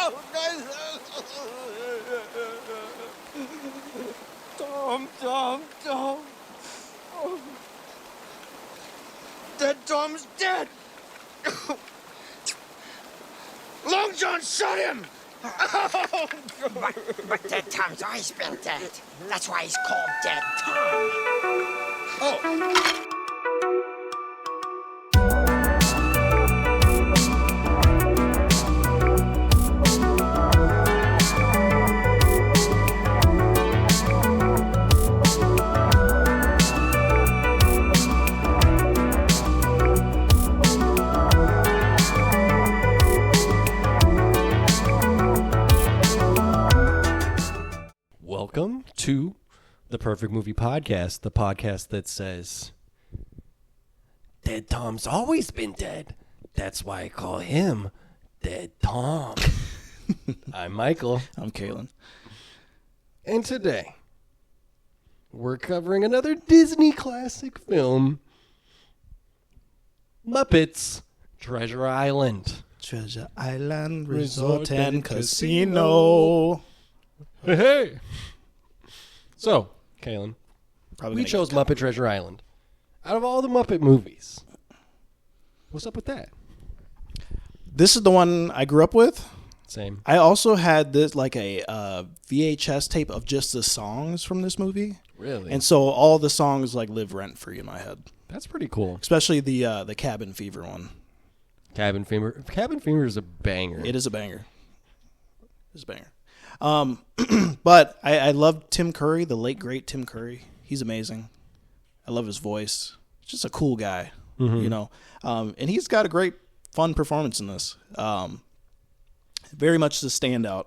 Tom. Dead Tom's dead. Long John shot him. But Dead Tom's always been dead. That's why he's called Dead Tom. Oh. Welcome to the Perfect Movie Podcast, the podcast that says, Dead Tom's always been dead. That's why I call him Dead Tom. I'm Michael. I'm Kalen. And today, we're covering another Disney classic film, Muppets Treasure Island. Treasure Island Resort and Casino. Hey! So, Kalen, Probably we chose Muppet Treasure Island. Out of all the Muppet movies, what's up with that? This is the one I grew up with. Same. I also had this like a VHS tape of just the songs from this movie. Really? And so all the songs like live rent free in my head. That's pretty cool. Especially the Cabin Fever one. Cabin Fever. Cabin Fever is a banger. It is a banger. It's a banger. But I love Tim Curry, the late great Tim Curry. He's amazing. I love his voice. He's just a cool guy, you know. And he's got a great, fun performance in this. Very much the standout.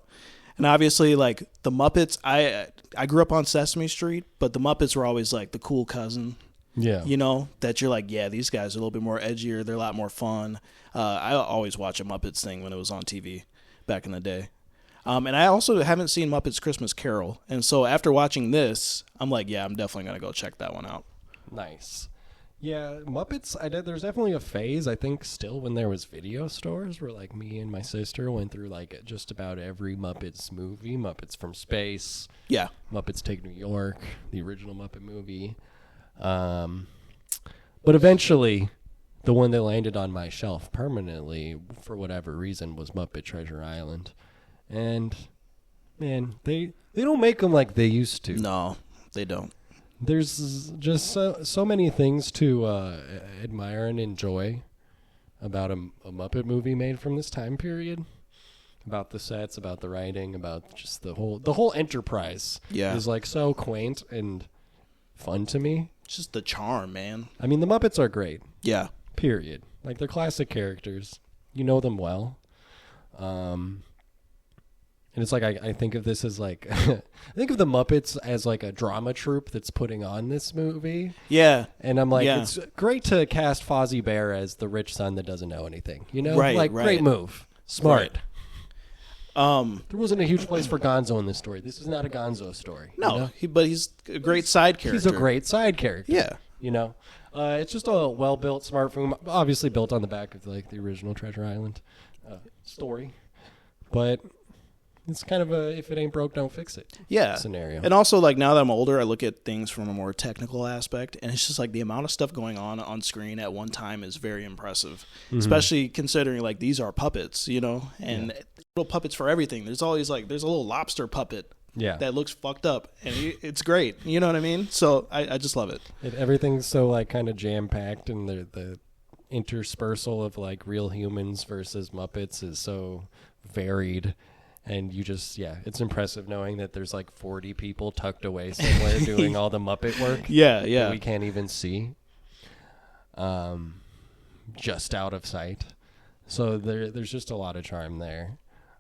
And obviously, like the Muppets, I grew up on Sesame Street, but the Muppets were always like the cool cousin. Yeah. You know, that you're like, yeah, these guys are a little bit more edgier. They're a lot more fun. I always watch a Muppets thing when it was on TV back in the day. And I also haven't seen Muppets Christmas Carol. And so after watching this, I'm like, yeah, I'm definitely going to go check that one out. Nice. Yeah, Muppets, there's definitely a phase, I think, still when there was video stores where, like, me and my sister went through, like, just about every Muppets movie. Muppets from Space. Yeah. Muppets Take New York, the original Muppet movie. But eventually, the one that landed on my shelf permanently, for whatever reason, was Muppet Treasure Island. And, man, they don't make them like they used to. No, they don't. There's just so many things to admire and enjoy about a Muppet movie made from this time period. About the sets, about the writing, about just the whole enterprise. Yeah. Is like so quaint and fun to me. It's just the charm, man. I mean, the Muppets are great. Yeah. Period. Like, they're classic characters. You know them well. And it's like, I think of this as like, I think of the Muppets as like a drama troupe that's putting on this movie. Yeah. And I'm like, It's great to cast Fozzie Bear as the rich son that doesn't know anything. You know? Right, like, right. Great move. Smart. Right. There wasn't a huge place for Gonzo in this story. This is not a Gonzo story. No, you know? but he's a great side character. He's a great side character. Yeah. You know? It's just a well-built, smart film. Obviously built on the back of like the original Treasure Island story. But it's kind of a if it ain't broke, don't fix it scenario. And also, like, now that I'm older, I look at things from a more technical aspect, and it's just like the amount of stuff going on screen at one time is very impressive, especially considering, like, these are puppets, you know, and little puppets for everything. There's always, like, there's a little lobster puppet that looks fucked up, and it's great. You know what I mean? So I just love it. Everything's so, like, kind of jam-packed, and the interspersal of, like, real humans versus Muppets is so varied. And you just, it's impressive knowing that there's like 40 people tucked away somewhere doing all the Muppet work. Yeah. That we can't even see. Just out of sight. So there's just a lot of charm there.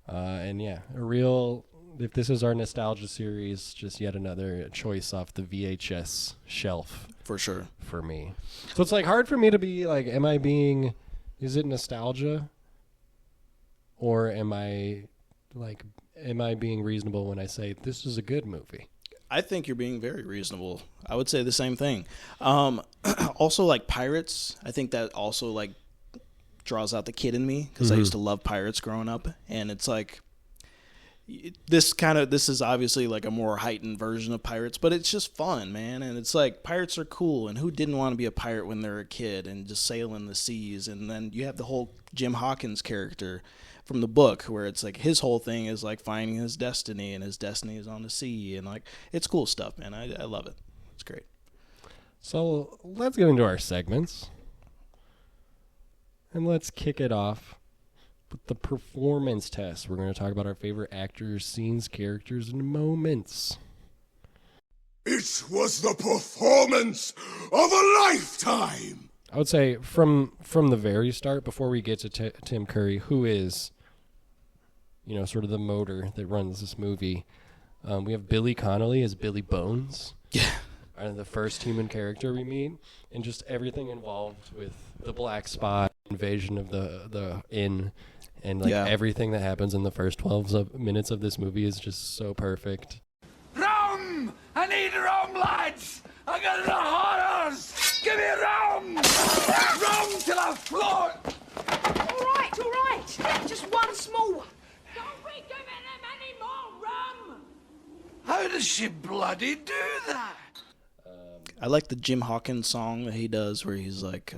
And if this is our nostalgia series, just yet another choice off the VHS shelf. For sure. For me. So it's like hard for me to be like, is it nostalgia? Or am I being reasonable when I say this is a good movie? I think you're being very reasonable. I would say the same thing. Also, like Pirates, I think that also like draws out the kid in me because I used to love Pirates growing up, and it's like this is obviously like a more heightened version of pirates, but it's just fun, man. And it's like pirates are cool, and who didn't want to be a pirate when they're a kid and just sailing the seas? And then you have the whole Jim Hawkins character from the book, where it's like his whole thing is like finding his destiny, and his destiny is on the sea, and like it's cool stuff, man. I love it. It's great. So let's get into our segments, and let's kick it off with the performance test. We're going to talk about our favorite actors, scenes, characters, and moments. It was the performance of a lifetime. I would say from the very start, before we get to Tim Curry, who is, sort of the motor that runs this movie, we have Billy Connolly as Billy Bones. Yeah. The first human character we meet, and just everything involved with the Black Spot, invasion of the inn, and everything that happens in the first 12 minutes of this movie is just so perfect. Rum! I need rum, lads! I got the horrors! Give me rum! Rum till I float! All right. Just one small one. Don't be giving him any more rum! How does she bloody do that? I like the Jim Hawkins song that he does, where he's like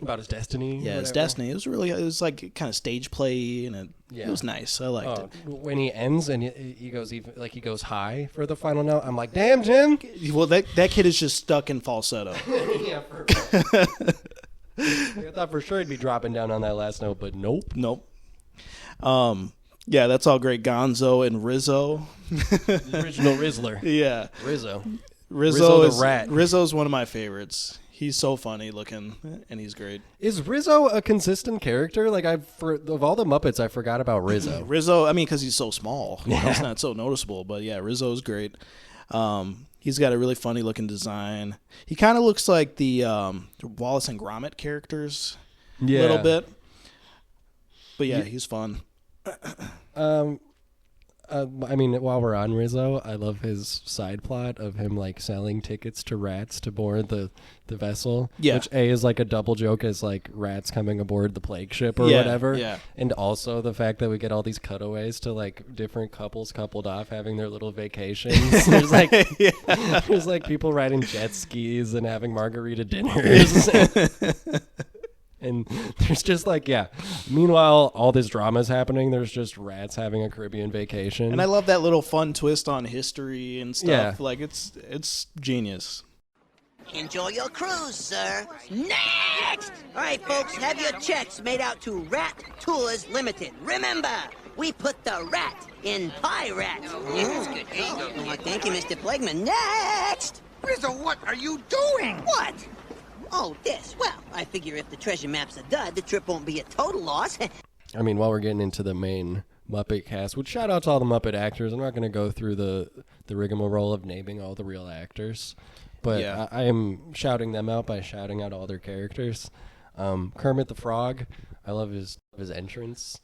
about his destiny. Yeah, his destiny. It was like kind of stage play, and it was nice. I liked it. When he ends and he goes high for the final note, I'm like, damn, Jim. Well, that kid is just stuck in falsetto. Yeah, I thought for sure he'd be dropping down on that last note, but nope. Yeah, that's all great. Gonzo and Rizzo. The original Rizzler. Yeah. Rizzo the rat. Rizzo's one of my favorites. He's so funny looking, and he's great. Is Rizzo a consistent character? Like, of all the Muppets, I forgot about Rizzo. Rizzo, I mean, because he's so small. It's not so noticeable. But yeah, Rizzo's great. He's got a really funny looking design. He kind of looks like the Wallace and Gromit characters a little bit. But yeah, he's fun. I mean, while we're on Rizzo, I love his side plot of him like selling tickets to rats to board the vessel. Yeah. Which is like a double joke as like rats coming aboard the plague ship or whatever. Yeah. And also the fact that we get all these cutaways to like different couples coupled off having their little vacations. There's like there's like people riding jet skis and having margarita dinners. And there's just like, meanwhile, all this drama is happening. There's just rats having a Caribbean vacation. And I love that little fun twist on history and stuff. Yeah. Like, it's genius. Enjoy your cruise, sir. Next! All right, folks, have your checks made out to Rat Tours Limited. Remember, we put the rat in pirate. That's good. Oh, thank you, Mr. Plegman. Next! Rizzo, what are you doing? What? Oh, this. Well, I figure if the treasure map's a dud, the trip won't be a total loss. I mean, while we're getting into the main Muppet cast, which shout out to all the Muppet actors. I'm not going to go through the rigmarole of naming all the real actors, but I am shouting them out by shouting out all their characters. Kermit the Frog, I love his entrance,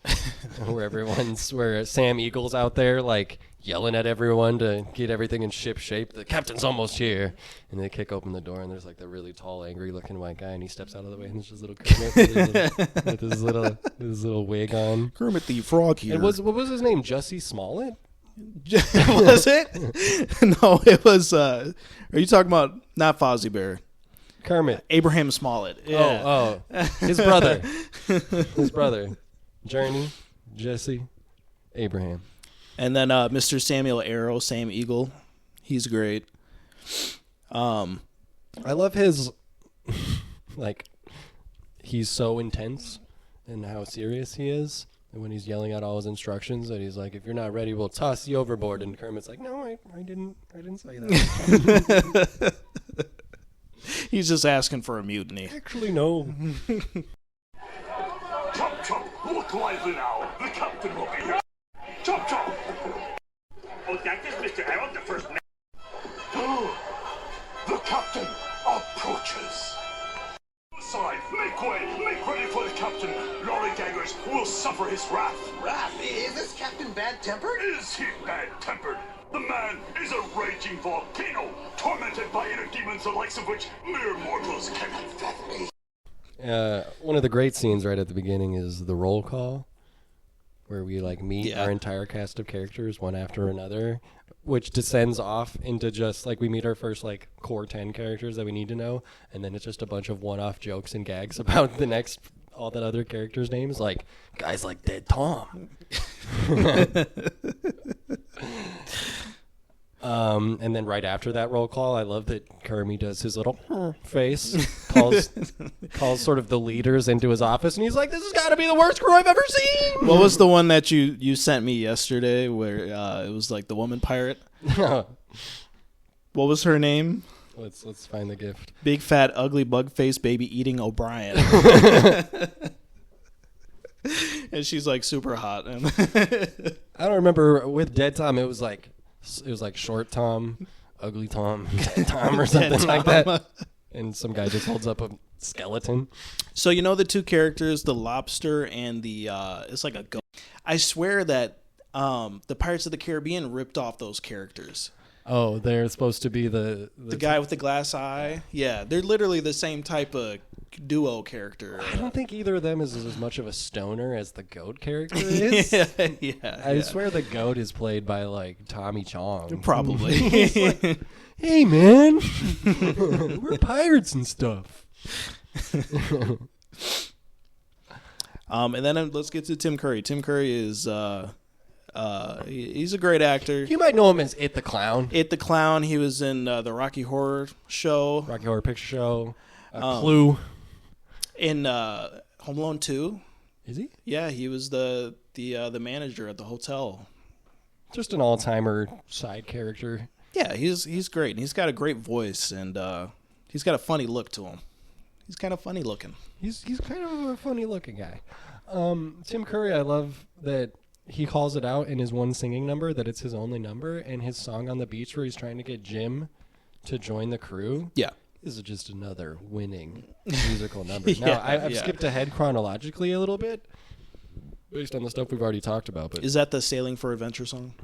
where Sam Eagle's out there like yelling at everyone to get everything in ship shape. The captain's almost here, and they kick open the door, and there's like the really tall, angry-looking white guy, and he steps out of the way, and there's just little Kermit with his little wig on. Kermit the Frog here. And what was his name? Jussie Smollett? Was it? No, it was. Are you talking about not Fozzie Bear? Kermit. Abraham Smollett. Yeah. Oh, his brother. His brother. Journey, Jesse, Abraham. And then Mr. Samuel Arrow, Sam Eagle. He's great. I love his, like, he's so intense and how serious he is. And when he's yelling out all his instructions, and he's like, if you're not ready, we'll toss you overboard. And Kermit's like, no, I didn't say that. He's just asking for a mutiny. Actually, no. Chop, chop, look lively now. The captain will be here. Chop, chop. Oh, that is Mr. Harold, the first man. The captain approaches. Side, make way, make ready for the captain. Lollygaggers will suffer his wrath. Wrath? Is this Captain Bad-Tempered? Is he bad-tempered? The man is a raging volcano, tormented by inner demons the likes of which mere mortals cannot fathom. One of the great scenes right at the beginning is the roll call. where we like meet Yeah. our entire cast of characters one after another, which descends off into just like we meet our first like core 10 characters that we need to know, and then it's just a bunch of one-off jokes and gags about the next all that other characters' names, like guys like Dead Tom. And then right after that roll call, I love that Kermie does his little face, calls sort of the leaders into his office, and he's like, "This has got to be the worst crew I've ever seen." What was the one that you sent me yesterday where it was like the woman pirate? What was her name? Let's find the gift. Big fat ugly bug face baby eating O'Brien. And she's like super hot. I don't remember with Dead Tom. It was like Short Tom, Ugly Tom, Dead Tom, or something like that. And some guy just holds up a skeleton. So you know the two characters, the lobster and the it's like a goat. I swear that the Pirates of the Caribbean ripped off those characters. Oh, they're supposed to be the guy with the glass eye. Yeah, they're literally the same type of duo character. I don't think either of them is as much of a stoner as the goat character is. I swear the goat is played by like Tommy Chong. Probably. He's like, hey man, we're pirates and stuff. And then let's get to Tim Curry. Tim Curry is he's a great actor. You might know him as It the Clown. It the Clown. He was in the Rocky Horror Show. Rocky Horror Picture Show. Clue. In Home Alone 2. Is he? Yeah, he was the manager at the hotel. Just an all-timer side character. Yeah, he's great. And he's got a great voice, and he's got a funny look to him. He's kind of funny looking. He's kind of a funny-looking guy. Tim Curry, I love that he calls it out in his one singing number that it's his only number, and his song on the beach where he's trying to get Jim to join the crew. Yeah. This is just another winning musical number. Now, I've skipped ahead chronologically a little bit based on the stuff we've already talked about. But is that the Sailing for Adventure song?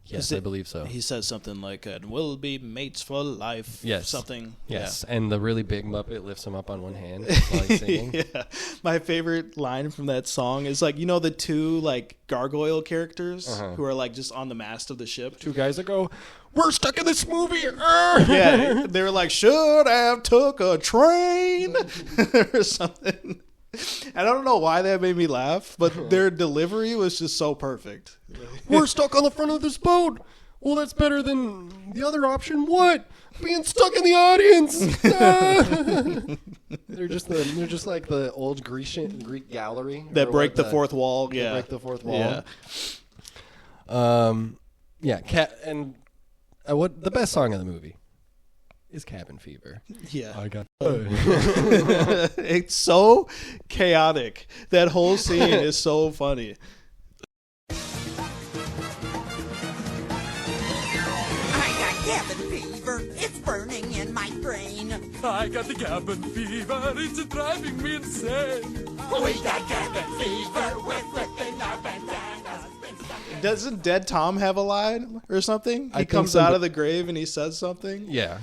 Yes, I believe so. He says something like, we'll be mates for life. Yes. Something. Yes, Yeah. And the really big Muppet lifts him up on one hand while he's singing. Yeah. My favorite line from that song is like, you know, the two like gargoyle characters who are like just on the mast of the ship. Two guys that go, we're stuck in this movie. Yeah, they were like, should have took a train or something. I don't know why that made me laugh, but their delivery was just so perfect. We're stuck on the front of this boat. Well, that's better than the other option. What? Being stuck in the audience. They're just like the old Greek gallery That break the fourth wall. Yeah, break the fourth wall. Yeah. And what the best song of the movie is Cabin Fever. Yeah. I got. It's so chaotic. That whole scene is so funny. I got cabin fever. It's burning in my brain. I got the cabin fever, it's driving me insane. We got cabin fever, we're flipping our bandanas. Doesn't Dead Tom have a line or something? He think comes so, out but- of the grave and he says something. Yeah.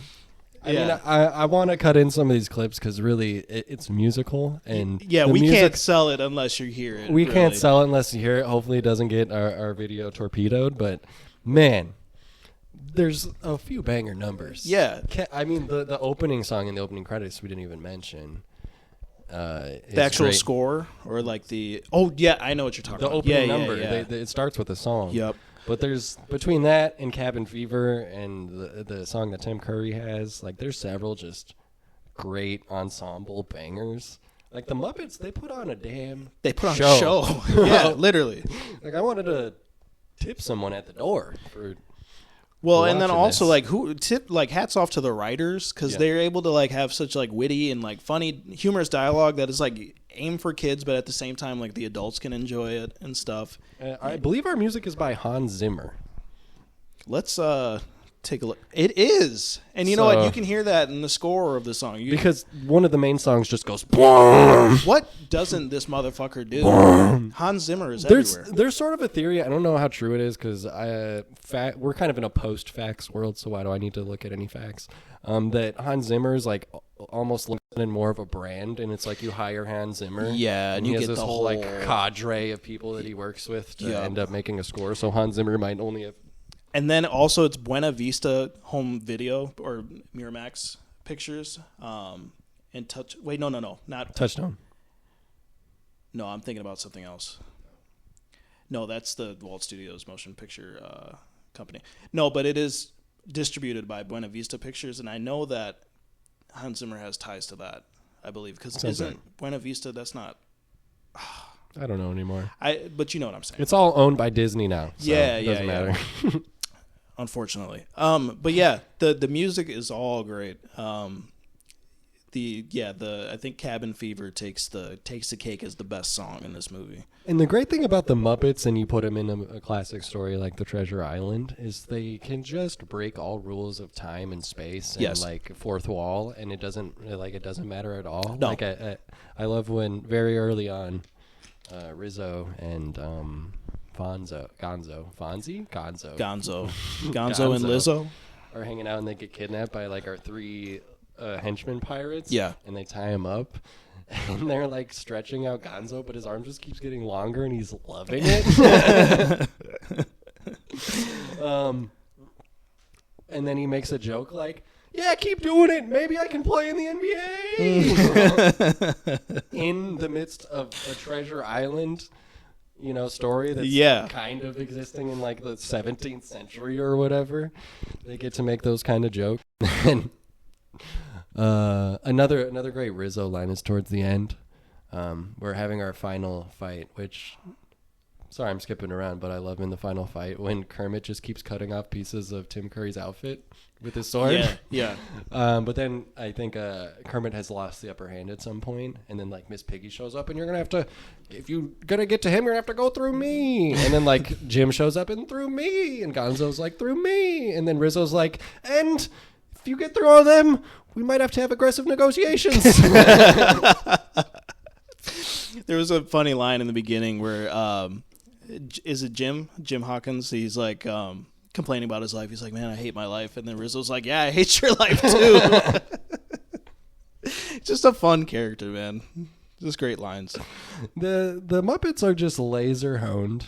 I Yeah. mean, I want to cut in some of these clips because really it's musical and Yeah, the we music, can't sell it unless you hear it. We really. can't sell it unless you hear it. Hopefully, it doesn't get our video torpedoed. But man, there's a few banger numbers. Yeah. I mean, the opening song and the opening credits we didn't even mention. The actual score or like the I know what you're talking The about. opening Yeah, number. yeah. It starts with a song. Yep. But there's between that and Cabin Fever and the song that Tim Curry has, like there's several just great ensemble bangers. Like the Muppets, they put on a damn They put on a show. Yeah, literally. Like I wanted to tip someone at the door for. Well, and then watching also this. hats off to the writers because Yeah. they're able to like have such like witty and like funny, humorous dialogue that is like aimed for kids, but at the same time like the adults can enjoy it and stuff. I believe our music is by Hans Zimmer. Let's take a look. It is, and you know what? So- You can hear that in the score of the song. Because one of the main songs just goes. Boom! What doesn't this motherfucker do? Hans Zimmer is There's everywhere. sort of a theory. I don't know how true it is because we're kind of in a post-facts world. So why do I need to look at any facts? That Hans Zimmer is like almost looks and more of a brand, and it's like you hire Hans Zimmer. Yeah, and you he has get this the whole like whole- cadre of people that he works with to Yeah. end up making a score. So Hans Zimmer might only have. And then also it's Buena Vista Home Video or Miramax Pictures. And Touch. Wait, no, not Touchdown. No, I'm thinking about something else. No, that's the Walt Studios motion picture company. No, but it is distributed by Buena Vista Pictures, and I know that Hans Zimmer has ties to that, I believe, because isn't Buena Vista, that's not... I don't know anymore. But you know what I'm saying. It's all owned by Disney now. So Yeah, it yeah, doesn't yeah. matter. Unfortunately. But yeah, the music is all great. I think Cabin Fever takes the cake as the best song in this movie. And the great thing about the Muppets, and you put them in a classic story like the Treasure Island, is they can just break all rules of time and space and Yes. like fourth wall, and it doesn't matter at all. No. Like I love when very early on, Rizzo and Gonzo and Lizzo. are hanging out, and they get kidnapped by like our three henchmen pirates. Yeah. And they tie him up. And they're like stretching out Gonzo, but his arm just keeps getting longer, and he's loving it. And then he makes a joke like, "Yeah, keep doing it. Maybe I can play in the NBA." In the midst of a Treasure Island, story that's kind of existing in like the 17th century or whatever, they get to make those kind of jokes. And another great Rizzo line is towards the end. We're having our final fight, which, sorry, I'm skipping around, but I love in the final fight when Kermit just keeps cutting off pieces of Tim Curry's outfit with his sword. Yeah. But then I think Kermit has lost the upper hand at some point, and then like Miss Piggy shows up, and you're gonna have to, if you're gonna get to him, you're gonna have to go through me. And then like Jim shows up and through me, and Gonzo's like through me, and then Rizzo's like, and if you get through all of them, we might have to have aggressive negotiations. There was a funny line in the beginning where is it Jim Hawkins? He's like complaining about his life. He's like, "Man, I hate my life." And then Rizzo's like, "Yeah, I hate your life too." Just a fun character, man. Just great lines. The Muppets are just laser honed.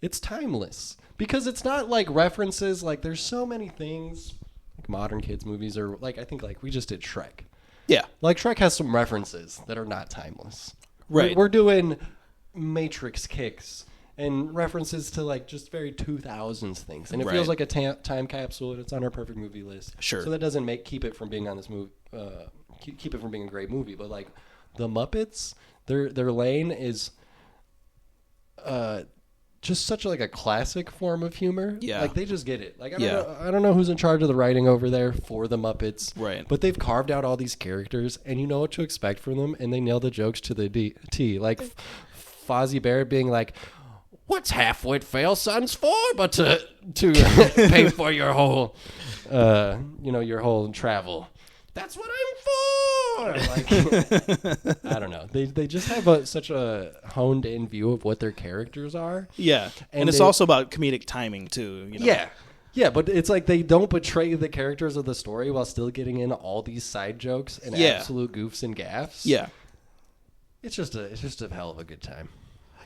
It's timeless because it's not like references. Like there's so many things like modern kids movies, or like I think like we just did Shrek. Yeah. Like Shrek has some references that are not timeless. Right. We're doing Matrix kicks and references to like just very 2000s things, and it feels like a time capsule, and it's on our perfect movie list. Sure. So that doesn't keep it from being on this movie. Keep it from being a great movie, but like the Muppets, their lane is just such like a classic form of humor. Yeah. Like they just get it. Like I don't know who's in charge of the writing over there for the Muppets. Right. But they've carved out all these characters, and you know what to expect from them, and they nail the jokes to the T. Like Fozzie Bear being like, "What's half-wit fail sons for but to pay for your whole your whole travel. That's what I'm for." Like, I don't know. They just have such a honed in view of what their characters are. Yeah. And it's also about comedic timing too. Yeah, but it's like they don't betray the characters of the story while still getting in all these side jokes and absolute goofs and gaffes. Yeah. It's just a hell of a good time.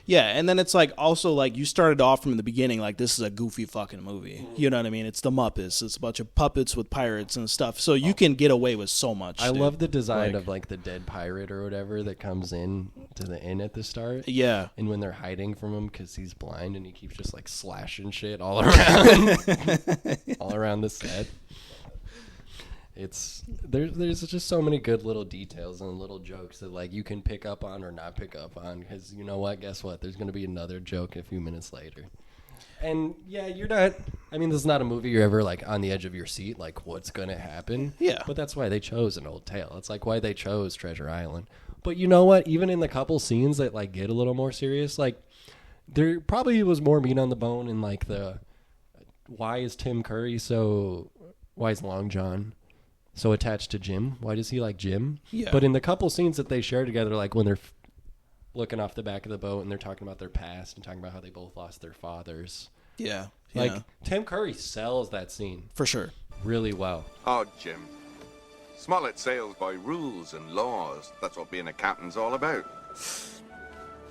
Yeah, and then it's like also like you started off from the beginning like this is a goofy fucking movie. You know what I mean? It's the Muppets. It's a bunch of puppets with pirates and stuff. So you can get away with so much. I dude. love the design of like the dead pirate or whatever that comes in to the inn at the start. Yeah. And when they're hiding from him because he's blind and he keeps just like slashing shit all around, all around the set. There's just so many good little details and little jokes that like you can pick up on or not pick up on, because you know what? Guess what? There's going to be another joke a few minutes later. And yeah, you're not. I mean, this is not a movie you're ever like on the edge of your seat, like what's going to happen. Yeah. But that's why they chose an old tale. It's like why they chose Treasure Island. But you know what? Even in the couple scenes that like get a little more serious, like there probably was more meat on the bone in like the why is Long John so attached to Jim? Why does he like Jim? Yeah. But in the couple scenes that they share together, like when they're looking off the back of the boat and they're talking about their past and talking about how they both lost their fathers. Yeah. Like Tim Curry sells that scene for sure. really well. Oh, Jim. Smollett sails by rules and laws. That's what being a captain's all about.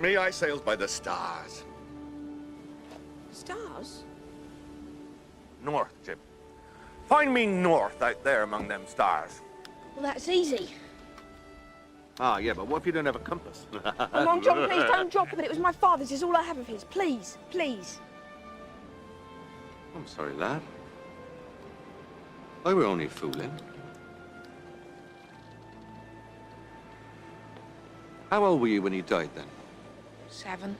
Me, I sails by the stars. Stars? North, Jim. Find me north out there among them stars. Well, that's easy. Ah, yeah, but what if you don't have a compass? Oh, Long John, please don't drop it. It was my father's. It's all I have of his. Please, please. I'm sorry, lad. I were only fooling. How old were you when he died, then? 7.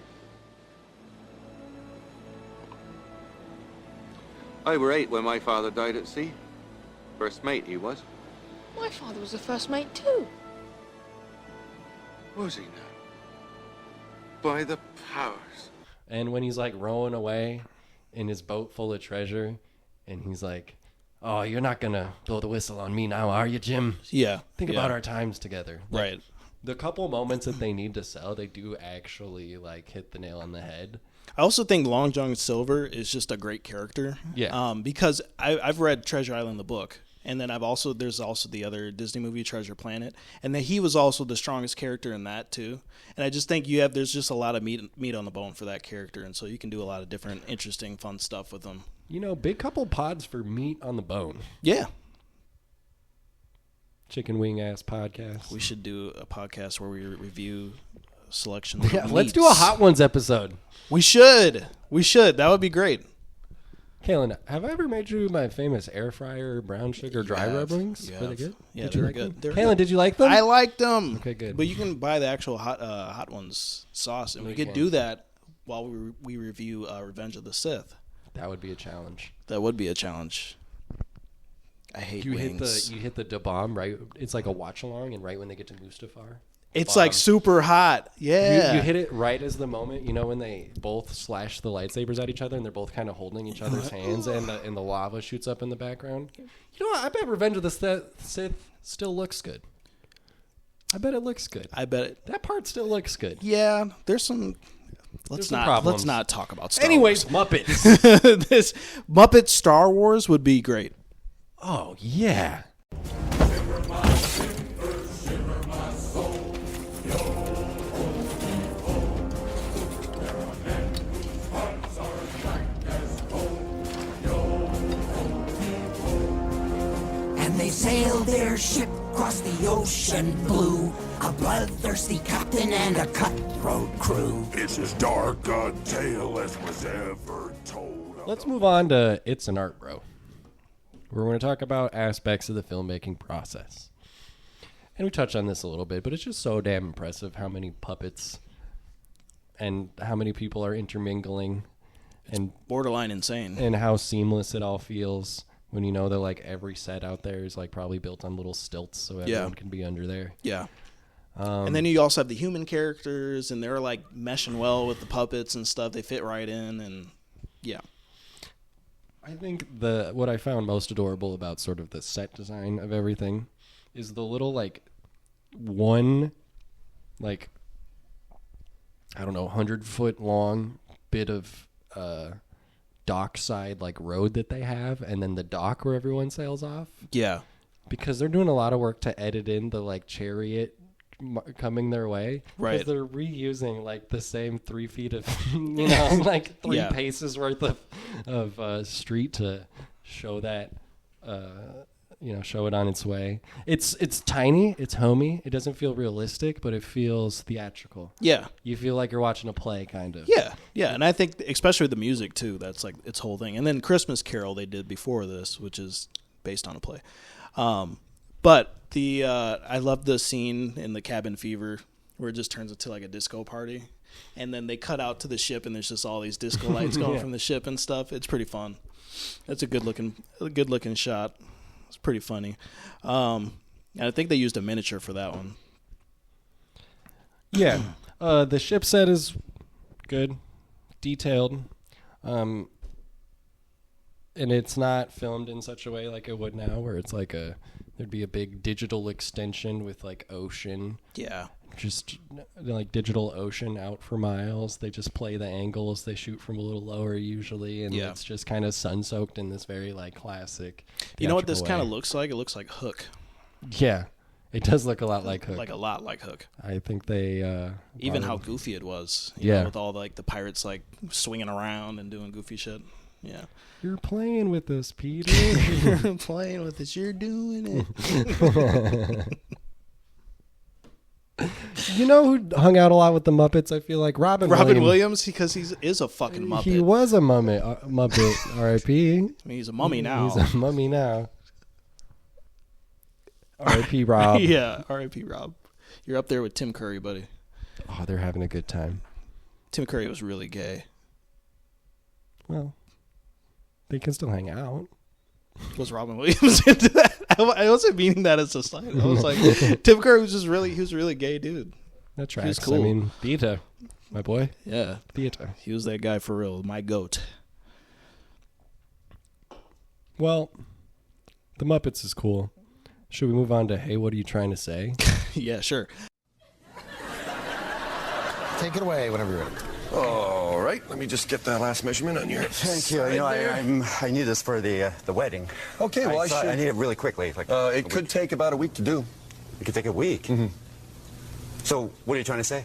I were 8 when my father died at sea. First mate, he was. My father was the first mate too. Was he now? By the powers. And when he's like rowing away in his boat full of treasure, and he's like, "Oh, you're not gonna blow the whistle on me now, are you, Jim? Yeah. Think yeah. about our times together." Like, Right. the couple moments that they need to sell, they do actually like hit the nail on the head. I also think Long John Silver is just a great character. Yeah. Because I've read Treasure Island, the book, and then there's also the other Disney movie, Treasure Planet, and then he was also the strongest character in that too. And I just think there's just a lot of meat on the bone for that character, and so you can do a lot of different, interesting, fun stuff with him. You know, big couple pods for meat on the bone. Yeah. Chicken wing ass podcast. We should do a podcast where we review selections. Yeah, of let's meats. do a Hot Ones episode. We should. That would be great. Kaylin, have I ever made you my famous air fryer brown sugar dry rub wings? You Were they have. good? Yeah, Did they you were like good. them? They were Kaylin, good. did you like them? I liked them. Okay, good. But you can buy the actual Hot Ones sauce, and We we could can. do that while we review Revenge of the Sith. That would be a challenge. That would be a challenge. I hate wings. You hit the da bomb, right? It's like a watch along, and right when they get to Mustafar, It's like super hot. Yeah. you hit it right as the moment, you know, when they both slash the lightsabers at each other, and they're both kind of holding each other's hands, and the lava shoots up in the background. You know what? I bet Revenge of the Sith still looks good. I bet it looks good. I bet it. That part still looks good. Yeah, there's some. Let's some not. problems. Let's not talk about Star Anyways, Wars. Muppets. This Muppet Star Wars would be great. Oh yeah. And they sailed their ship across the ocean blue, a bloodthirsty captain and a cutthroat crew. It's as dark a tale as was ever told. Let's move on to It's an Art, Bro. We're going to talk about aspects of the filmmaking process. And we touched on this a little bit, but it's just so damn impressive how many puppets and how many people are intermingling and Borderline insane. and how seamless it all feels when you know that like every set out there is like probably built on little stilts so everyone can be under there. Yeah. And then you also have the human characters, and they're like meshing well with the puppets and stuff. They fit right in, and yeah. I think what I found most adorable about sort of the set design of everything is the little like one like I don't know 100-foot long bit of dockside like road that they have, and then the dock where everyone sails off. Yeah. Because they're doing a lot of work to edit in the like chariot coming their way, right? Because they're reusing like the same 3 feet of like 3 paces worth of street to show that show it on its way. It's tiny, it's homey, it doesn't feel realistic, but it feels theatrical. Yeah, you feel like you're watching a play, kind of. Yeah, and I think especially with the music too, that's like its whole thing. And then Christmas Carol they did before this, which is based on a play. But I love the scene in the Cabin Fever where it just turns into like a disco party, and then they cut out to the ship and there's just all these disco lights going from the ship and stuff. It's pretty fun. That's a good looking shot. It's pretty funny. And I think they used a miniature for that one. Yeah. The ship set is good, detailed. And it's not filmed in such a way like it would now, where it's like there'd be a big digital extension with like ocean. Yeah. Just like digital ocean out for miles. They just play the angles. They shoot from a little lower usually, and it's just kind of sun soaked in this very like classic. You know what this way. kind of looks like? It looks like Hook. Yeah, it does look a lot like Hook. Like a lot like Hook. I think they Even how goofy it was. Yeah. With all like the pirates like swinging around and doing goofy shit. Yeah. You're playing with us, Peter. You're playing with us. You're doing it. You know who hung out a lot with the Muppets? I feel like Robin Williams, because he is a fucking Muppet. He was a Muppet. R.I.P. I mean, he's a mummy now. He's a mummy now. R.I.P. Rob. Yeah, R.I.P. Rob. You're up there with Tim Curry, buddy. Oh, they're having a good time. Tim Curry was really gay. Well, they can still hang out. Was Robin Williams into that? I wasn't meaning that as a slight. I was like, Tim Curry was just really, he was a really gay dude. That tracks. He was cool. I mean, theater, my boy. Yeah. Theater. He was that guy for real. My goat. Well, the Muppets is cool. Should we move on to, hey, what are you trying to say? Yeah, sure. Take it away whenever you're ready. All right, let me just get that last measurement on your. Thank you. You know, I need this for the wedding. Okay, well, I need it really quickly. Like it could take about a week to do. It could take a week. Mm-hmm. So, what are you trying to say?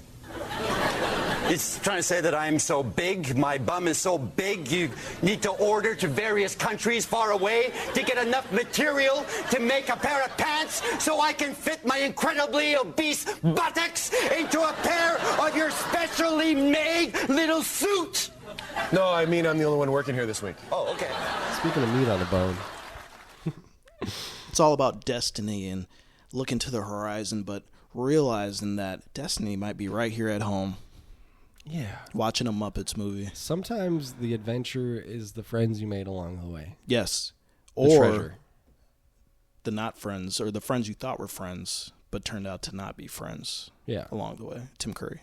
He's trying to say that I'm so big, my bum is so big, you need to order to various countries far away to get enough material to make a pair of pants so I can fit my incredibly obese buttocks into a pair of your specially made little suit. No, I mean I'm the only one working here this week. Oh, okay. Speaking of meat on the bone. It's all about destiny and looking to the horizon, but realizing that destiny might be right here at home. Yeah. Watching a Muppets movie. Sometimes the adventure is the friends you made along the way. Yes. The Or treasure. the not friends, or the friends you thought were friends, but turned out to not be friends. Yeah. Along the way. Tim Curry.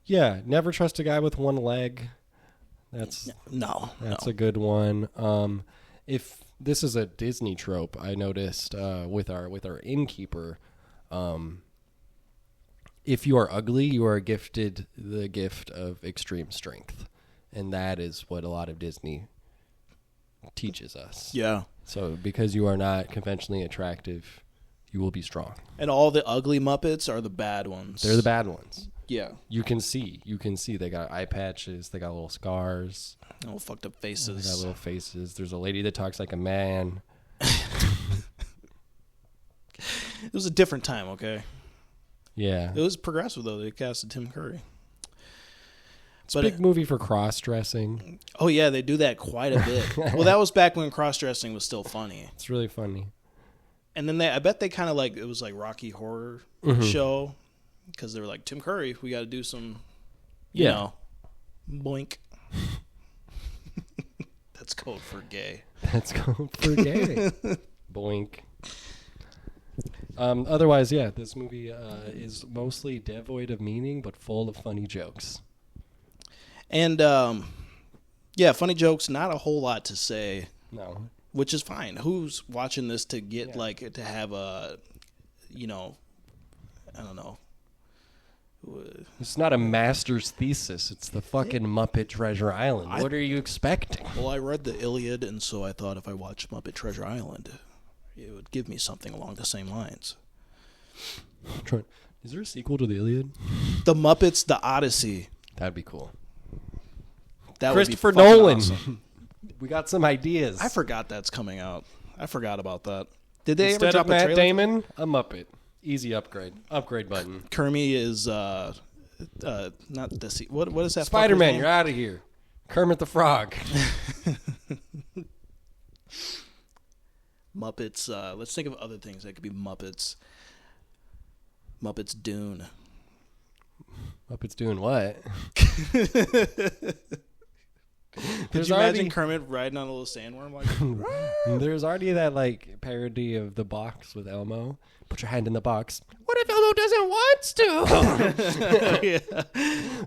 Yeah. Never trust a guy with one leg. That's a good one. If this is a Disney trope, I noticed with our innkeeper, if you are ugly, you are gifted the gift of extreme strength. And that is what a lot of Disney teaches us. Yeah. So because you are not conventionally attractive, you will be strong. And all the ugly Muppets are the bad ones. They're the bad ones. Yeah. You can see. They got eye patches. They got little scars. Little fucked up faces. They got little faces. There's a lady that talks like a man. It was a different time, okay? Yeah. It was progressive, though. They casted Tim Curry. It's a big movie for cross-dressing. Oh, yeah, they do that quite a bit. Well, that was back when cross-dressing was still funny. It's really funny. And then I bet they kind of like, it was like Rocky Horror Show, because they were like, Tim Curry, we got to do some, you know, boink. That's code for gay. That's code for gay. Boink. Otherwise, yeah, this movie is mostly devoid of meaning, but full of funny jokes. And, yeah, funny jokes, not a whole lot to say. No. Which is fine. Who's watching this to get, like, to have a, you know, I don't know. It's not a master's thesis. It's the fucking Muppet Treasure Island. What are you expecting? Well, I read the Iliad, and so I thought if I watched Muppet Treasure Island, it would give me something along the same lines. Is there a sequel to the Iliad? The Muppets, The Odyssey. That'd be cool. That Christopher would be fucking Nolan. Awesome. We got some ideas. I forgot that's coming out. I forgot about that. Did they Instead ever drop of Matt a trailer? Damon, a Muppet. Easy upgrade. Upgrade button. Kermit is not the what is that? Spider-Man, fucker's name? you're out of here. Kermit the Frog. Muppets. Let's think of other things that could be Muppets. Muppets Dune. Muppets doing what? Could you imagine Kermit riding on a little sandworm like? There's already that like parody of The Box with Elmo. Put your hand in the box. What if Elmo doesn't want to? Yeah.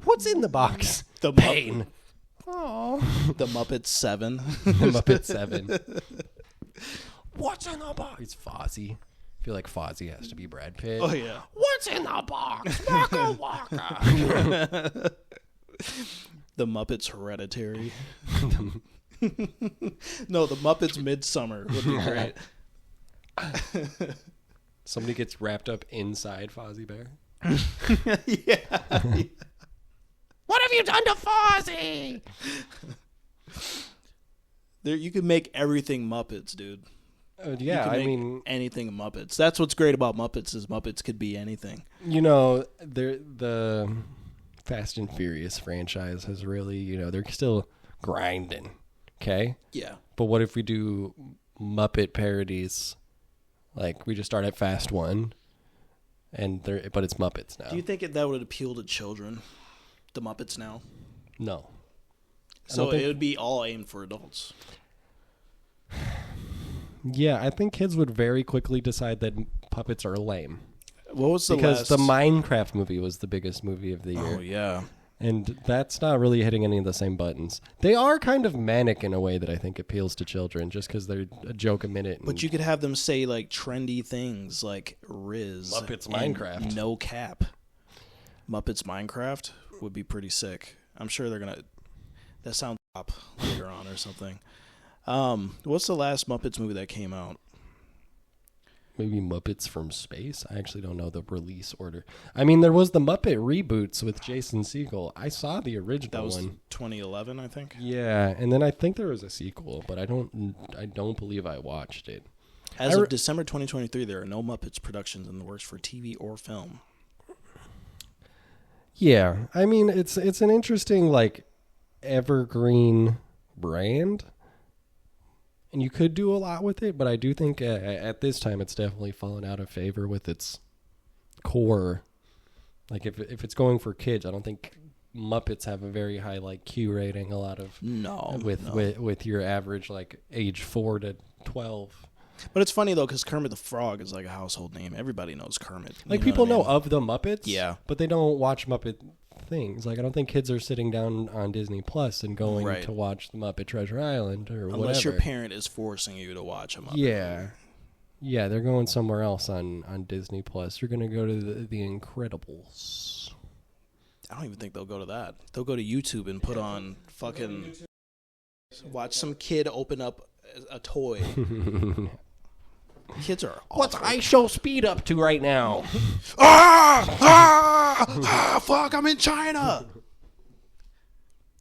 What's in the box? The pain. Oh. The Muppets 7. The Muppet 7. What's in the box? It's Fozzie. I feel like Fozzie has to be Brad Pitt. Oh yeah. What's in the box? Waka waka. The Muppets Hereditary. No, the Muppets Midsummer would be great. Somebody gets wrapped up inside Fozzie Bear. Yeah. What have you done to Fozzie? You can make everything Muppets, dude. Yeah, You can I make mean, anything Muppets. That's what's great about Muppets is Muppets could be anything. you know, the Fast and Furious franchise has really, you know, they're still grinding. Okay? Yeah. But what if we do Muppet parodies? Like, we just start at Fast 1, but it's Muppets now. Do you think that would appeal to children? The Muppets now? No. So it would be all aimed for adults. Yeah, I think kids would very quickly decide that puppets are lame. What was the because the Minecraft movie was the biggest movie of the year. Oh, yeah. And that's not really hitting any of the same buttons. They are kind of manic in a way that I think appeals to children just because they're a joke a minute. But you could have them say, like, trendy things like Riz. Muppets and Minecraft. No cap. Muppets Minecraft would be pretty sick. I'm sure they're going to... That sounds pop later on or something. What's the last Muppets movie that came out? Maybe Muppets from Space? I actually don't know the release order. I mean, there was the Muppet reboots with Jason Segel. I saw the original That was one. 2011, I think. Yeah, and then I think there was a sequel, but I don't believe I watched it. As of December 2023, there are no Muppets productions in the works for TV or film. Yeah, I mean, it's an interesting, like, evergreen brand. And you could do a lot with it, but I do think at this time it's definitely fallen out of favor with its core. Like, if it's going for kids, I don't think Muppets have a very high, like, Q rating. A lot of with your average, like, age 4 to 12. But it's funny, though, because Kermit the Frog is like a household name. Everybody knows Kermit. Like, people know of the Muppets, yeah, but they don't watch Muppet things. Like, I don't think kids are sitting down on Disney Plus and going to watch the Muppet Treasure Island or whatever. Unless your parent is forcing you to watch a Muppet movie. Yeah, they're going somewhere else on Disney Plus. You're going to go to the Incredibles. I don't even think they'll go to that. They'll go to YouTube and put on fucking... Watch some kid open up a toy. Kids are awful. What's I Show Speed up to right now? Fuck, I'm in China.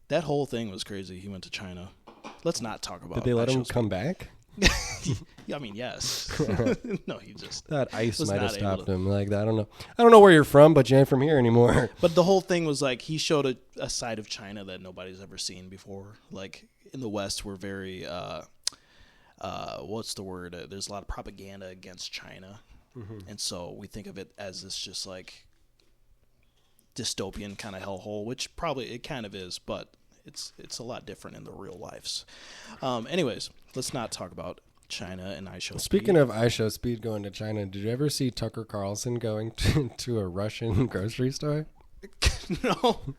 That whole thing was crazy. He went to China. Let's not talk about it. Did they let him come back? I mean, yes. No, he just... That ice was might have not able stopped to. him. Like, I don't know where you're from, but you ain't from here anymore. But the whole thing was like he showed a side of China that nobody's ever seen before. Like, in the West, we're very... what's the word? There's a lot of propaganda against China. Mm-hmm. And so we think of it as this just like dystopian kind of hellhole, which probably it kind of is, but it's a lot different in the real lives. Anyways, let's not talk about China and I Show Speed. Speaking of I Show Speed going to China, did you ever see Tucker Carlson going to a Russian grocery store? No.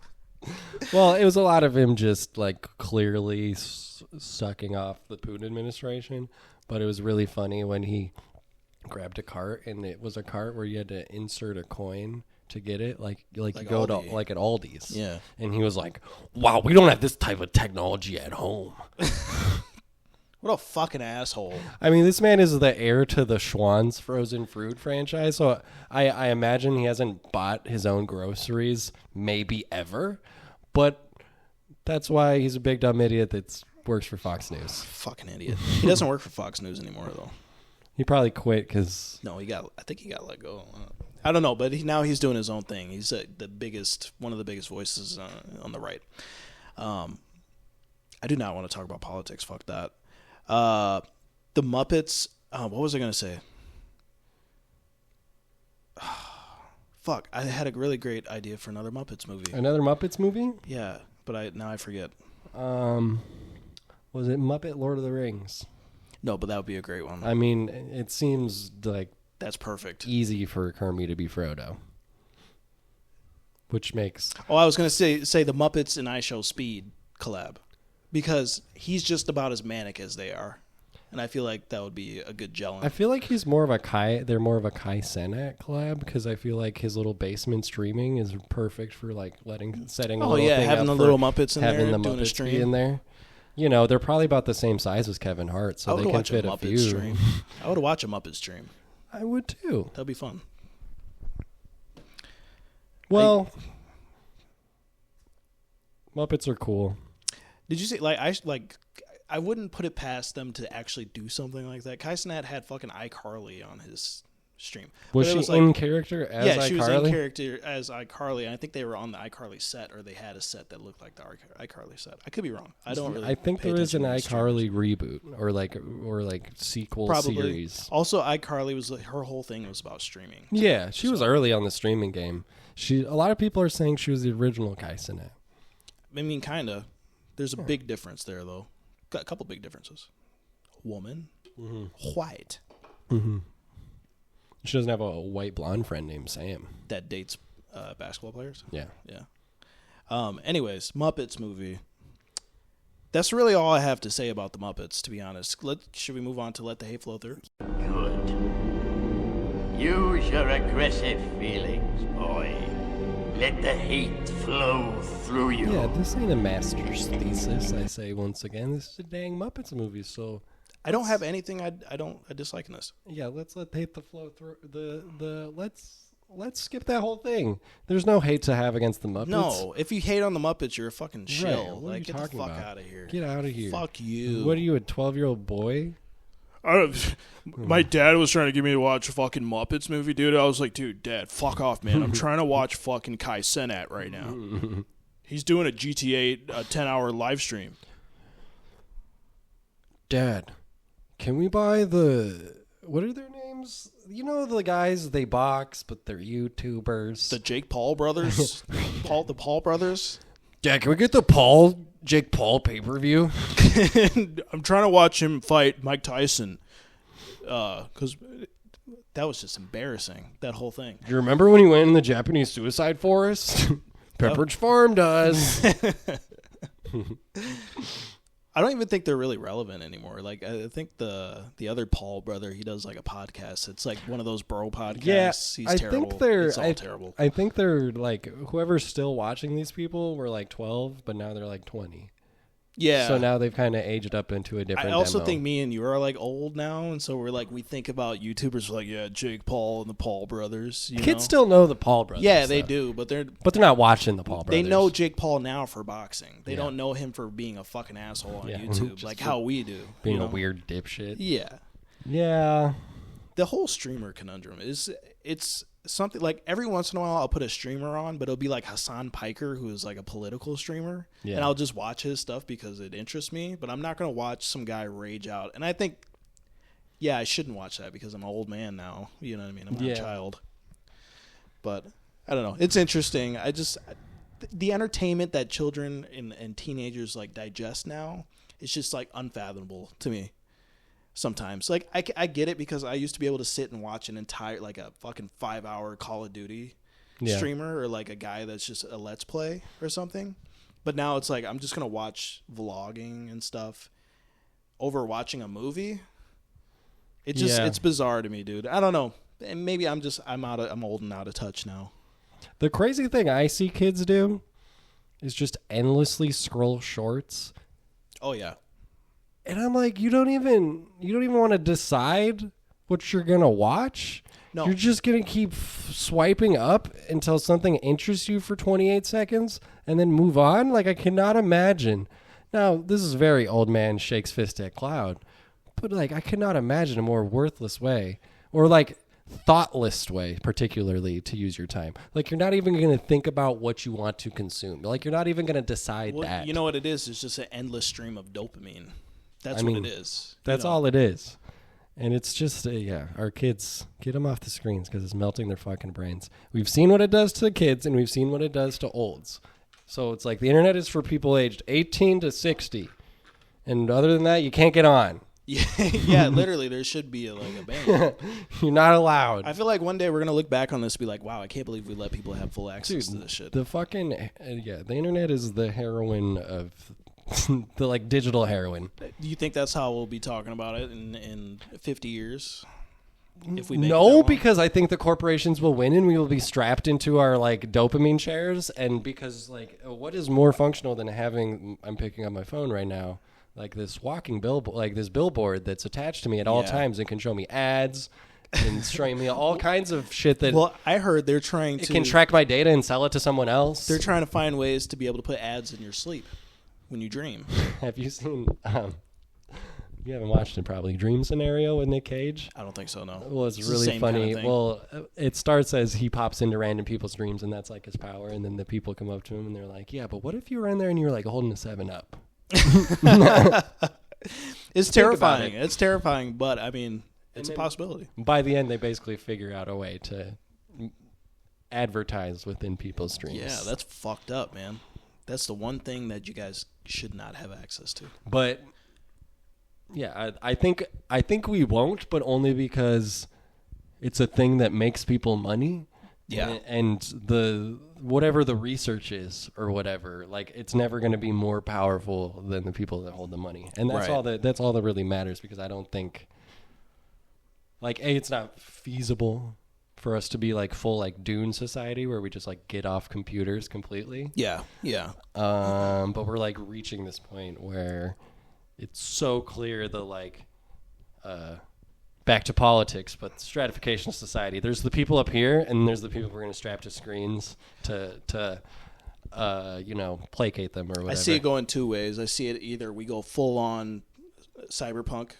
Well, it was a lot of him just like clearly sucking off the Putin administration, but it was really funny when he grabbed a cart and it was a cart where you had to insert a coin to get it, like you go to like at Aldi's. Yeah. And he was like, "Wow, we don't have this type of technology at home." What a fucking asshole. I mean, this man is the heir to the Schwann's frozen fruit franchise, so I imagine he hasn't bought his own groceries maybe ever, but that's why he's a big dumb idiot that works for Fox News. Fucking idiot. He doesn't work for Fox News anymore, though. He probably quit because... No, I think he got let go. I don't know, but now he's doing his own thing. He's one of the biggest voices on the right. I do not want to talk about politics. Fuck that. The Muppets. What was I going to say? Fuck. I had a really great idea for another Muppets movie. Another Muppets movie? Yeah, but now I forget. Was it Muppet Lord of the Rings? No, but that would be a great one. I mean, it seems like that's perfect. Easy for Kermit to be Frodo, which makes. Oh, I was going to say the Muppets and I Show Speed collab, because he's just about as manic as they are, and I feel like that would be a good gelling. I feel like he's more of a Kai. They're more of a Kai Cenat collab because I feel like his little basement streaming is perfect for like setting. Oh yeah, having the little Muppets in there, having the doing Muppets a stream be in there. You know, they're probably about the same size as Kevin Hart, so they can fit a few. Stream. I would watch a Muppet stream. I would too. That'd be fun. Well, Muppets are cool. Did you see? I wouldn't put it past them to actually do something like that. Kai Cenat had fucking iCarly on his stream. Was she in character as iCarly? Yeah, she was in character as iCarly. And I think they were on the iCarly set, or they had a set that looked like the iCarly set. I could be wrong. I don't really. I think there is an iCarly reboot or like sequel series. Also, iCarly was her whole thing was about streaming. Yeah, she was early on the streaming game. A lot of people are saying she was the original Kai Cenat. I mean, kind of. There's a big difference there, though. Got a couple big differences. Woman, white. Mm-hmm. She doesn't have a white blonde friend named Sam that dates basketball players. Yeah. Anyways, Muppets movie. That's really all I have to say about the Muppets, to be honest. Should we move on to Let the Hate Flow Through? Good. Use your aggressive feelings, boy. Let the hate flow through you. Yeah, this ain't a master's thesis, I say once again. This is a dang Muppets movie, so... I don't have anything I dislike in this. Yeah, let's let hate the flow through let's skip that whole thing. There's no hate to have against the Muppets. No, if you hate on the Muppets, you're a fucking shill. Right. What are you get talking the fuck about? Out of here. Get out of here. Fuck you. What are you, a 12-year-old boy? My dad was trying to get me to watch a fucking Muppets movie, dude. I was like, dude, Dad, fuck off, man. I'm trying to watch fucking Kai Cenat right now. He's doing a GTA 10-hour live stream. Dad, can we buy what are their names? You know the guys, they box, but they're YouTubers. The Jake Paul brothers? The Paul brothers? Dad, can we get the Jake Paul pay-per-view? I'm trying to watch him fight Mike Tyson. Because that was just embarrassing, that whole thing. You remember when he went in the Japanese suicide forest? Pepperidge Farm does. I don't even think they're really relevant anymore. Like, I think the other Paul brother, he does like a podcast. It's like one of those bro podcasts. Yeah, he's terrible. It's all terrible. I think they're like, whoever's still watching these people were like 12, but now they're like 20. Yeah. So now they've kind of aged up into a different I also demo. think me and you are like old now, and so we think about YouTubers like, yeah, Jake Paul and the Paul brothers. Kids still know the Paul brothers. Yeah, they do, but they're not watching the Paul brothers. They know Jake Paul now for boxing. They don't know him for being a fucking asshole on YouTube, like how we do. Being a weird dipshit. Yeah. Yeah. The whole streamer conundrum it's something like every once in a while I'll put a streamer on, but it'll be like Hassan Piker, who is like a political streamer, and I'll just watch his stuff because it interests me, but I'm not going to watch some guy rage out. And I think, I shouldn't watch that because I'm an old man now. You know what I mean? I'm not a child. But I don't know. It's interesting. The entertainment that children and teenagers like digest now, it's just like unfathomable to me. Sometimes, like I get it because I used to be able to sit and watch an entire like a fucking 5-hour Call of Duty streamer or like a guy that's just a Let's Play or something. But now it's like I'm just gonna watch vlogging and stuff over watching a movie. It's bizarre to me, dude. I don't know. And maybe I'm old and out of touch now. The crazy thing I see kids do is just endlessly scroll shorts. Oh yeah. And I'm like, you don't even want to decide what you're going to watch? No. You're just going to keep swiping up until something interests you for 28 seconds and then move on? Like, I cannot imagine. Now, this is very old man shakes fist at cloud. But, like, I cannot imagine a more worthless way or, like, thoughtless way, particularly, to use your time. Like, you're not even going to think about what you want to consume. Like, you're not even going to decide that. You know what it is? It's just an endless stream of dopamine. That's what it is. That's all it is. And it's just, our kids, get them off the screens because it's melting their fucking brains. We've seen what it does to kids and we've seen what it does to olds. So it's like the internet is for people aged 18 to 60. And other than that, you can't get on. Yeah, literally, there should be a ban. You're not allowed. I feel like one day we're going to look back on this and be like, wow, I can't believe we let people have full access to this shit. The fucking, the internet is the heroin of... the like digital heroin. Do you think that's how we'll be talking about it in 50 years? If we make because I think the corporations will win and we will be strapped into our like dopamine chairs. And because like, what is more functional than having? I'm picking up my phone right now. like this walking billboard, like this billboard that's attached to me at all times and can show me ads and show me all kinds of shit that. Well, I heard they're trying to. It can track my data and sell it to someone else. They're trying to find ways to be able to put ads in your sleep when you dream. Have you seen? You haven't watched it probably. Dream Scenario with Nick Cage? I don't think so, no. Well, it's really funny. Kind of well, it starts as he pops into random people's dreams, and that's like his power. And then the people come up to him, and they're like, yeah, but what if you were in there and you were like holding a 7-Up? It's terrifying. It's terrifying, but I mean, it's a possibility. By the end, they basically figure out a way to advertise within people's dreams. Yeah, that's fucked up, man. That's the one thing that you guys should not have access to. But... yeah, I think we won't, but only because it's a thing that makes people money. Yeah, and the whatever the research is or whatever, like it's never going to be more powerful than the people that hold the money, and that's all that really matters. Because I don't think, like, it's not feasible for us to be like full like Dune society where we just like get off computers completely. Yeah. But we're like reaching this point where it's so clear the like back to politics, but stratification of society. There's the people up here, and there's the people we're going to strap to screens to placate them or whatever. I see it going two ways. I see it either we go full on cyberpunk,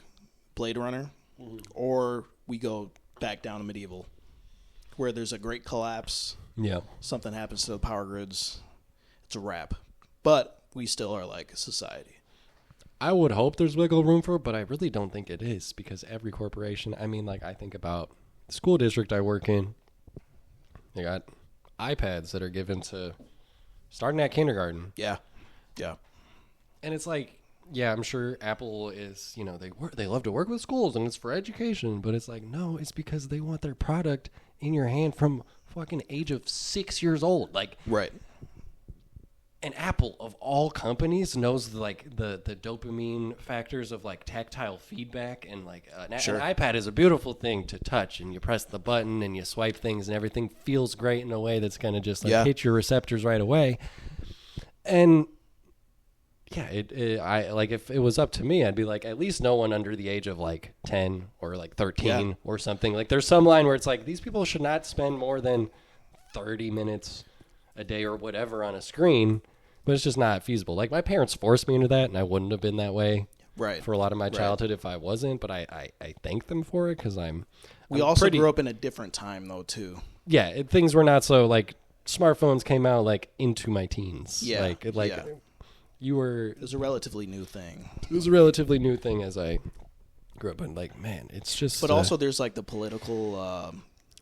Blade Runner, or we go back down to medieval, where there's a great collapse. Yeah, something happens to the power grids. It's a wrap, but we still are like a society. I would hope there's wiggle room for it, but I really don't think it is because every corporation, I mean, like I think about the school district I work in, they got iPads that are given to starting at kindergarten. Yeah. And it's like, yeah, I'm sure Apple is, they love to work with schools and it's for education, but it's like, no, it's because they want their product in your hand from fucking age of 6 years old. Like, right. And Apple, of all companies, knows the dopamine factors of like tactile feedback and like an iPad is a beautiful thing to touch, and you press the button and you swipe things and everything feels great in a way that's gonna just like hit your receptors right away. And yeah, I like if it was up to me, I'd be like at least no one under the age of like 10 or like 13 or something. Like there's some line where it's like these people should not spend more than 30 minutes a day or whatever on a screen, but it's just not feasible. Like my parents forced me into that, and I wouldn't have been that way for a lot of my childhood if I wasn't. But I thank them for it because we also grew up in a different time though too. Yeah, things were not so like smartphones came out like into my teens. Yeah, you were. It was a relatively new thing. It was a relatively new thing as I grew up, and like man, it's just. But also, there's like the political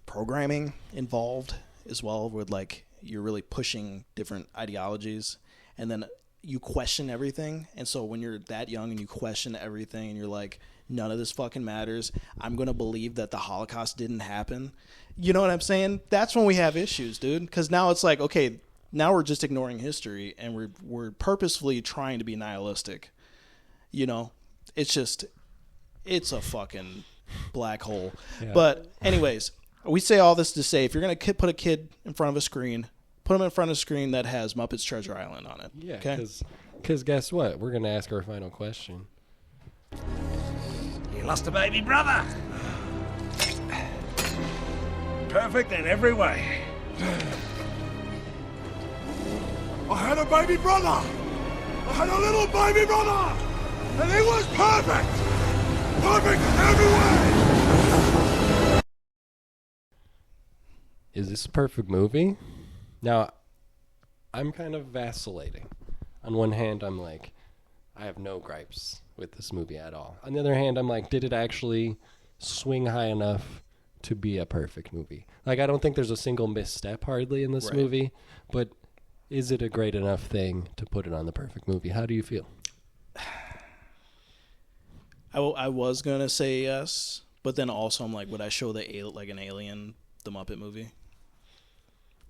programming involved as well, with like. You're really pushing different ideologies, and then you question everything. And so when you're that young and you question everything and you're like, none of this fucking matters, I'm going to believe that the Holocaust didn't happen. You know what I'm saying? That's when we have issues, dude. Because now it's like, okay, now we're just ignoring history and we're purposefully trying to be nihilistic. It's a fucking black hole. Yeah. But anyways, we say all this to say, if you're going to put a kid in front of a screen, put them in front of a screen that has Muppett's Treasure Island on it. Yeah, because guess what? We're going to ask our final question. You lost a baby brother. Perfect in every way. I had a baby brother. I had a little baby brother. And he was perfect. Perfect in every way. Is this a perfect movie? Now, I'm kind of vacillating. On one hand, I'm like, I have no gripes with this movie at all. On the other hand, I'm like, did it actually swing high enough to be a perfect movie? Like, I don't think there's a single misstep hardly in this movie, but is it a great enough thing to put it on the perfect movie? How do you feel? I was going to say yes, but then also I'm like, would I show an alien, the Muppet movie?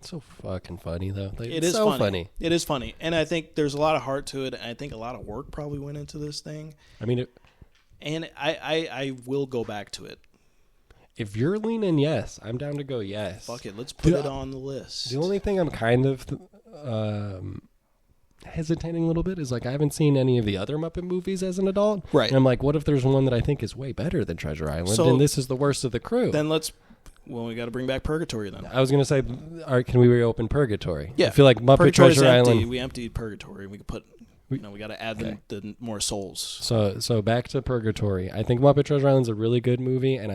It's so fucking funny, though. It is so funny. It is funny. And I think there's a lot of heart to it. And I think a lot of work probably went into this thing. I mean, and I will go back to it. If you're leaning yes, I'm down to go yes. Fuck it. Let's put it on the list. The only thing I'm kind of hesitating a little bit is like I haven't seen any of the other Muppet movies as an adult. Right. And I'm like, what if there's one that I think is way better than Treasure Island, So- and this is the worst of the crew? Then we got to bring back Purgatory then. I was going to say, all right, can we reopen Purgatory? Yeah. I feel like Muppet Purgatory's Treasure empty. Island. We emptied Purgatory. We could put, we got to add the more souls. So back to Purgatory. I think Muppet Treasure Island's a really good movie, and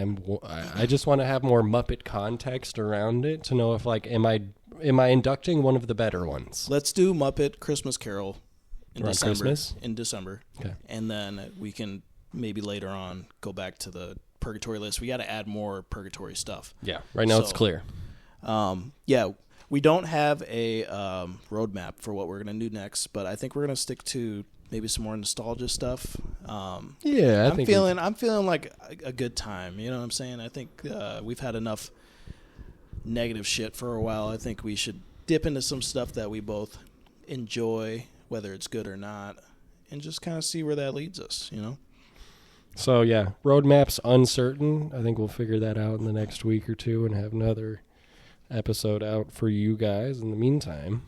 I just want to have more Muppet context around it to know if like am I inducting one of the better ones? Let's do Muppet Christmas Carol in Around December. Christmas? In December. Okay. And then we can maybe later on go back to the Purgatory list. We got to add more Purgatory stuff. Yeah. Right now it's clear. Yeah, we don't have a roadmap for what we're going to do next, but I think we're going to stick to maybe some more nostalgia stuff. Yeah, I'm feeling like a good time. You know what I'm saying? I think we've had enough negative shit for a while. I think we should dip into some stuff that we both enjoy, whether it's good or not, and just kind of see where that leads us, you know? So yeah, roadmap's uncertain. I think we'll figure that out in the next week or two and have another episode out for you guys. In the meantime,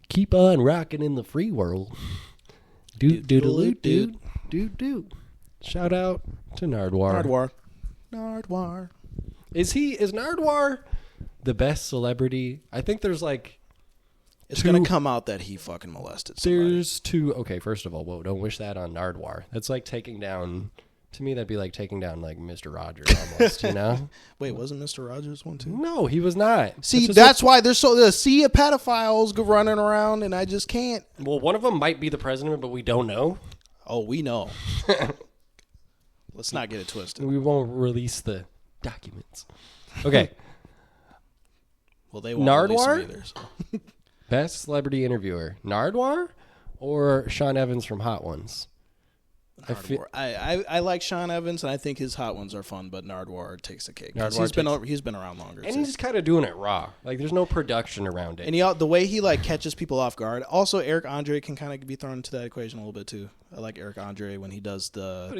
keep on rocking in the free world. Doot. Shout out to Nardwar. Nardwar. Is Nardwar the best celebrity? I think there's like it's going to come out that he fucking molested somebody. There's two. Okay, first of all, whoa, don't wish that on Nardwar. That's like taking down. To me, that'd be like taking down like Mr. Rogers almost. You know? Wait, wasn't Mr. Rogers one too? No, he was not. See, that's why there's a sea of pedophiles running around, and I just can't. Well, one of them might be the president, but we don't know. Oh, we know. Let's not get it twisted. We won't release the documents. Okay. Well, they won't release them Nardwar? either. So. Best celebrity interviewer, Nardwar or Sean Evans from Hot Ones? I like Sean Evans, and I think his Hot Ones are fun, but Nardwar takes the cake. He's been around longer. And too. he's kind of doing it raw. Like, there's no production around it. And the way he like catches people off guard. Also, Eric Andre can kind of be thrown into that equation a little bit too. I like Eric Andre when he does the. But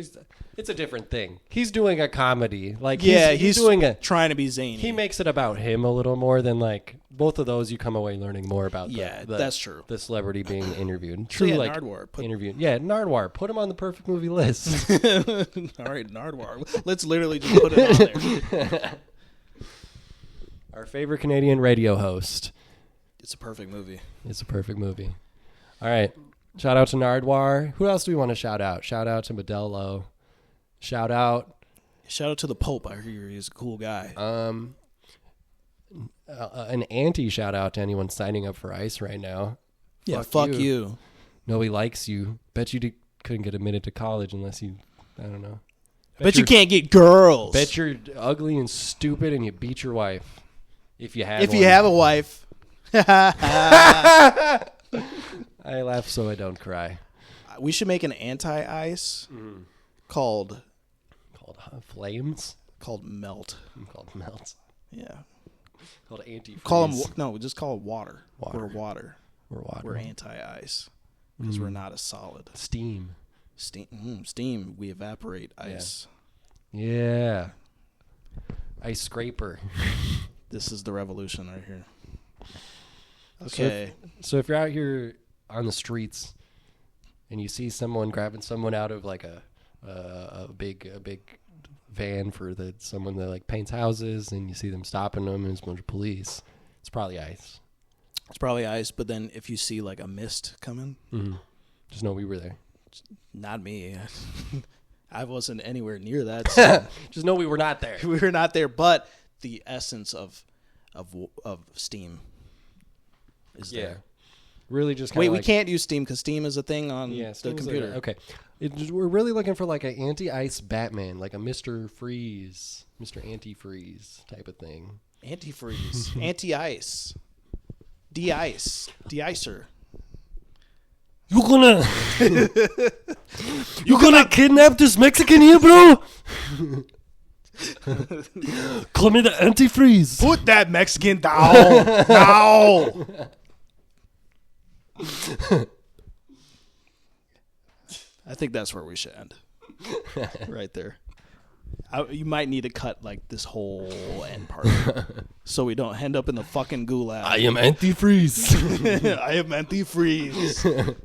it's a different thing. He's doing a comedy. Like he's doing trying to be zany. He makes it about him a little more than like both of those. You come away learning more about. That's true. The celebrity being interviewed. So True, yeah, like Nardwar. interviewed. Yeah, Nardwar. Put him on the perfect movie list. All right, Nardwar. Let's literally just put it on there. Our favorite Canadian radio host. It's a perfect movie. It's a perfect movie. All right. Shout out to Nardwar. Who else do we want to shout out? Shout out to Modelo. Shout out to the Pope. I hear he's a cool guy. An anti shout out to anyone signing up for ICE right now. Yeah, fuck you. Nobody likes you. Bet you couldn't get admitted to college unless you, I don't know. Bet you can't get girls. Bet you're ugly and stupid and you beat your wife. If you have If you have a wife. I laugh so I don't cry. We should make an anti-ice called Flames? Called Melt. Called Melt. Yeah. Called anti-freeze. Just call it water. We're water. We're water. We're anti-ice because we're not a solid. Steam. Steam. We evaporate ice. Yeah. Ice scraper. This is the revolution right here. Okay. So if you're out here on the streets and you see someone grabbing someone out of like a big van for someone that like paints houses, and you see them stopping them and there's a bunch of police, it's probably ICE. It's probably ICE, but then if you see like a mist coming, just know we were there. Not me. I wasn't anywhere near that. So. Just know we were not there. We were not there, but the essence of steam is there. Really just wait, we can't use Steam because Steam is a thing on the computer. Okay. We're really looking for like an anti-ice Batman, like a Mr. Freeze, Mr. Anti-Freeze type of thing. Anti-freeze. Anti-ice. De-ice. De-icer. You gonna kidnap this Mexican here, bro? Call me the antifreeze. Put that Mexican down. Now. I think that's where we should end. Right there. You might need to cut like this whole end part so we don't end up in the fucking gulag. I am antifreeze. I am antifreeze.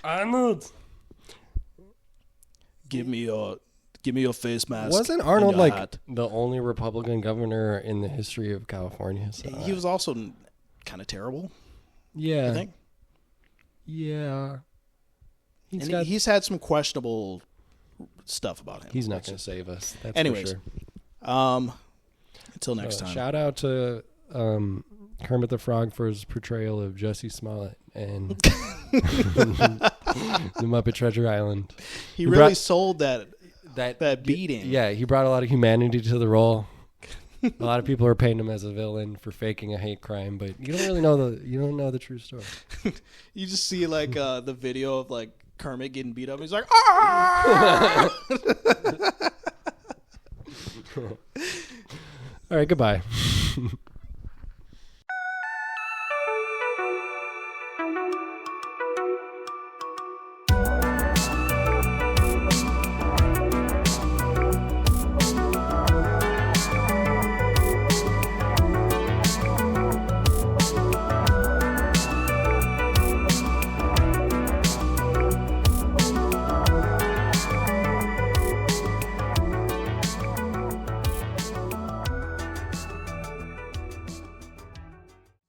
Arnold, give me your face mask. wasn't and Arnold your like hat. the only Republican governor in the history of California? So He was also kind of terrible. yeah, I think. Yeah, He's had some questionable stuff about him. He's not going to save us. That's Anyways, for sure. Until next time. Shout out to Kermit the Frog for his portrayal of Jussie Smollett and the Muppet Treasure Island. He really sold that beating. Yeah, he brought a lot of humanity to the role. A lot of people are painting him as a villain for faking a hate crime, but you don't really know the true story. You just see like the video of like Kermit getting beat up. He's like, ah! All right, goodbye.